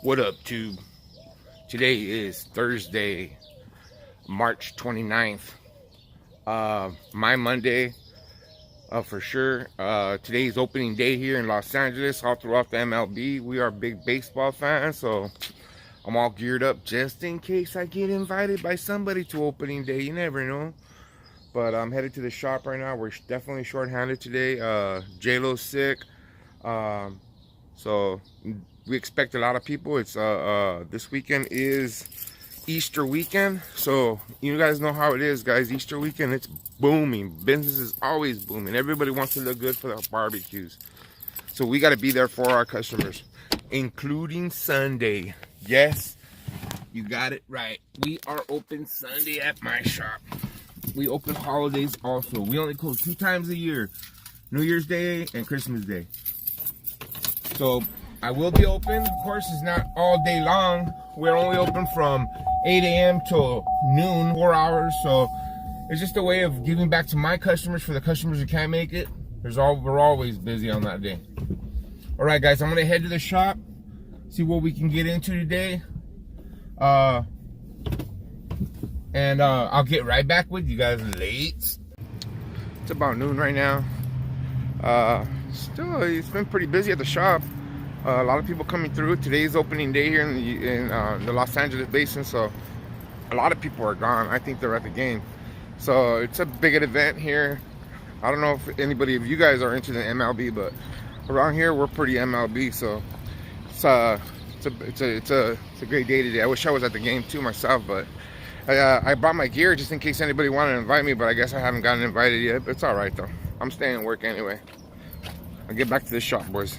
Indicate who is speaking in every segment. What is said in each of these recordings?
Speaker 1: What up, tube? Today is Thursday, March 29th. My Monday, for sure. Today's opening day here in Los Angeles, all throughout the MLB. We are big baseball fans, so I'm all geared up just in case I get invited by somebody to opening day. You never know. But I'm headed to the shop right now. We're definitely short-handed today. J-Lo's sick. So we expect a lot of people. It's this weekend is Easter weekend, so you guys know how it is, guys. Easter weekend, it's booming. Business is always booming. Everybody wants to look good for the barbecues, so we got to be there for our customers, including Sunday. Yes, you got it right. We are open Sunday at my shop. We open holidays also. We only close 2 times a year, New Year's Day and Christmas Day. So I will be open. Of course, it's not all day long. We're only open from 8 a.m. till noon, 4 hours. So it's just a way of giving back to my customers for the customers who can't make it. We're always busy on that day. All right, guys, I'm gonna head to the shop, see what we can get into today. And I'll get right back with you guys late. It's about noon right now. Still, it's been pretty busy at the shop. A lot of people coming through. Today's opening day here in the Los Angeles basin, so a lot of people are gone. I think they're at the game. So it's a big event here. I don't know if anybody of you guys are into the MLB, but around here we're pretty MLB. So it's a great day today. I wish I was at the game too myself, but I brought my gear just in case anybody wanted to invite me, but I guess I haven't gotten invited yet. But it's all right though. I'm staying at work anyway. I'll get back to the shop, boys.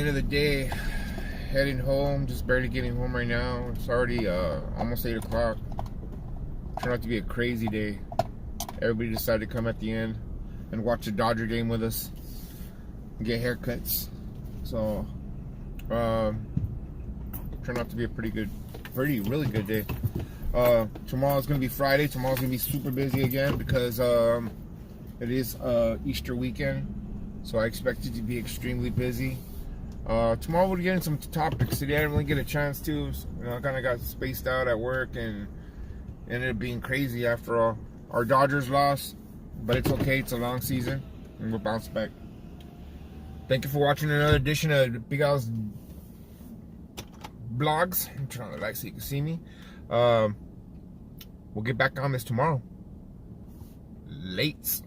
Speaker 1: end of the day, heading home, just barely getting home right now. It's already almost 8 o'clock. Turned out to be a crazy day. Everybody decided to come at the end and watch the Dodger game with us and get haircuts. So turned out to be a really good day. Tomorrow's gonna be Friday. Tomorrow's gonna be super busy again because it is Easter weekend, so I expect it to be extremely busy. Tomorrow we'll get into some topics. Today I didn't really get a chance to. You know, I kind of got spaced out at work and ended up being crazy after all. Our Dodgers lost, but it's okay. It's a long season, and we'll bounce back. Thank you for watching another edition of Big Al's Blogs. I'm trying to light so you can see me. We'll get back on this tomorrow. Lates.